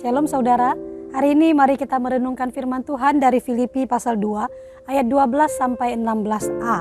Shalom saudara, hari ini mari kita merenungkan firman Tuhan dari Filipi pasal 2 ayat 12 sampai 16a.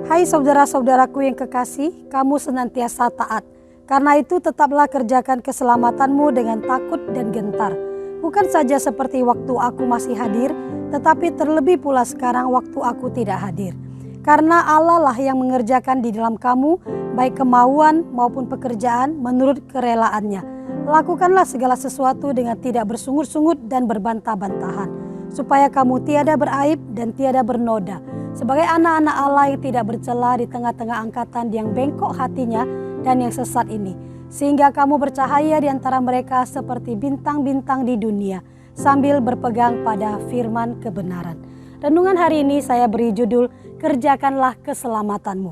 Hai saudara-saudaraku yang kekasih, kamu senantiasa taat. Karena itu tetaplah kerjakan keselamatanmu dengan takut dan gentar. Bukan saja seperti waktu aku masih hadir, tetapi terlebih pula sekarang waktu aku tidak hadir. Karena Allah lah yang mengerjakan di dalam kamu, baik kemauan maupun pekerjaan menurut kerelaannya. Lakukanlah segala sesuatu dengan tidak bersungut-sungut dan berbantah-bantahan, supaya kamu tiada beraib dan tiada bernoda, sebagai anak-anak Allah yang tidak bercela di tengah-tengah angkatan yang bengkok hatinya dan yang sesat ini, sehingga kamu bercahaya di antara mereka seperti bintang-bintang di dunia, sambil berpegang pada firman kebenaran. Renungan hari ini saya beri judul, Kerjakanlah Keselamatanmu.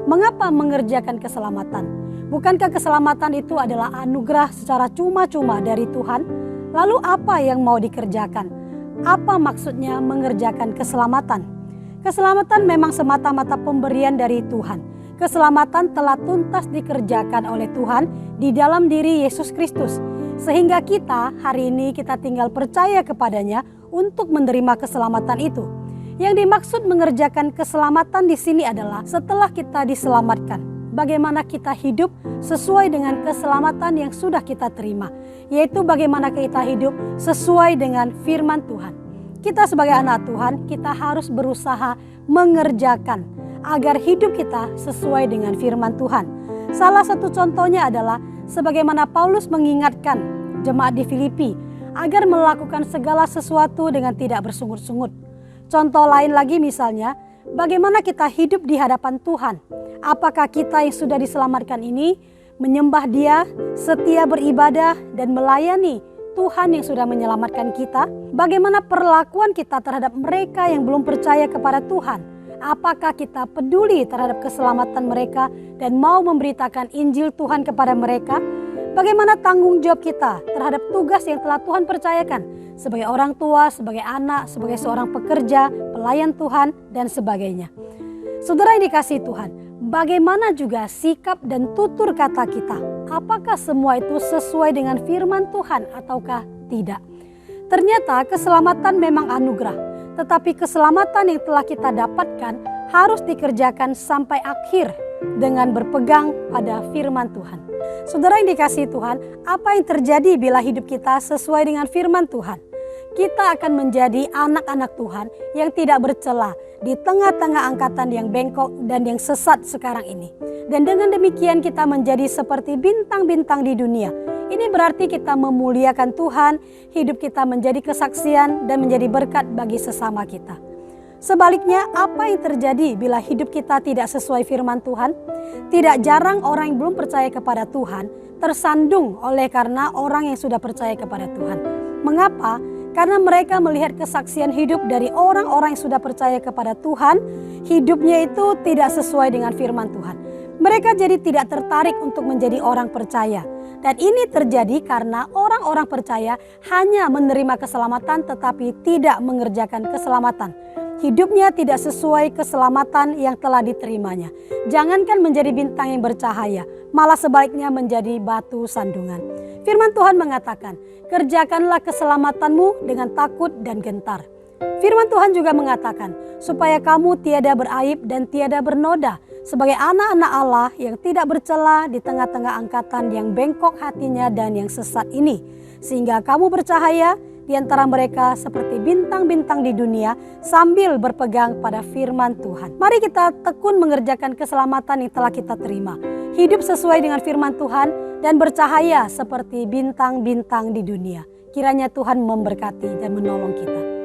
Mengapa mengerjakan keselamatan? Bukankah keselamatan itu adalah anugerah secara cuma-cuma dari Tuhan? Lalu apa yang mau dikerjakan? Apa maksudnya mengerjakan keselamatan? Keselamatan memang semata-mata pemberian dari Tuhan. Keselamatan telah tuntas dikerjakan oleh Tuhan di dalam diri Yesus Kristus. Sehingga kita hari ini kita tinggal percaya kepadanya untuk menerima keselamatan itu. Yang dimaksud mengerjakan keselamatan di sini adalah setelah kita diselamatkan, bagaimana kita hidup sesuai dengan keselamatan yang sudah kita terima, yaitu bagaimana kita hidup sesuai dengan firman Tuhan. Kita sebagai anak Tuhan, kita harus berusaha mengerjakan agar hidup kita sesuai dengan firman Tuhan. Salah satu contohnya adalah sebagaimana Paulus mengingatkan jemaat di Filipi agar melakukan segala sesuatu dengan tidak bersungut-sungut. Contoh lain lagi misalnya, bagaimana kita hidup di hadapan Tuhan. Apakah kita yang sudah diselamatkan ini menyembah Dia, setia beribadah dan melayani Tuhan yang sudah menyelamatkan kita? Bagaimana perlakuan kita terhadap mereka yang belum percaya kepada Tuhan? Apakah kita peduli terhadap keselamatan mereka dan mau memberitakan Injil Tuhan kepada mereka? Bagaimana tanggung jawab kita terhadap tugas yang telah Tuhan percayakan sebagai orang tua, sebagai anak, sebagai seorang pekerja, pelayan Tuhan dan sebagainya? Saudara yang dikasihi Tuhan, bagaimana juga sikap dan tutur kata kita? Apakah semua itu sesuai dengan firman Tuhan ataukah tidak? Ternyata keselamatan memang anugerah, tetapi keselamatan yang telah kita dapatkan harus dikerjakan sampai akhir dengan berpegang pada firman Tuhan. Saudara yang dikasihi Tuhan, apa yang terjadi bila hidup kita sesuai dengan firman Tuhan? Kita akan menjadi anak-anak Tuhan yang tidak bercela di tengah-tengah angkatan yang bengkok dan yang sesat sekarang ini. Dan dengan demikian kita menjadi seperti bintang-bintang di dunia. Ini berarti kita memuliakan Tuhan, hidup kita menjadi kesaksian dan menjadi berkat bagi sesama kita. Sebaliknya, apa yang terjadi bila hidup kita tidak sesuai firman Tuhan? Tidak jarang orang yang belum percaya kepada Tuhan tersandung oleh karena orang yang sudah percaya kepada Tuhan. Mengapa? Karena mereka melihat kesaksian hidup dari orang-orang yang sudah percaya kepada Tuhan, hidupnya itu tidak sesuai dengan firman Tuhan. Mereka jadi tidak tertarik untuk menjadi orang percaya. Dan ini terjadi karena orang-orang percaya hanya menerima keselamatan tetapi tidak mengerjakan keselamatan. Hidupnya tidak sesuai keselamatan yang telah diterimanya. Jangankan menjadi bintang yang bercahaya, malah sebaliknya menjadi batu sandungan. Firman Tuhan mengatakan, kerjakanlah keselamatanmu dengan takut dan gentar. Firman Tuhan juga mengatakan, supaya kamu tiada beraib dan tiada bernoda, sebagai anak-anak Allah yang tidak bercela di tengah-tengah angkatan yang bengkok hatinya dan yang sesat ini. Sehingga kamu bercahaya di antara mereka seperti bintang-bintang di dunia sambil berpegang pada firman Tuhan. Mari kita tekun mengerjakan keselamatan yang telah kita terima. Hidup sesuai dengan firman Tuhan dan bercahaya seperti bintang-bintang di dunia. Kiranya Tuhan memberkati dan menolong kita.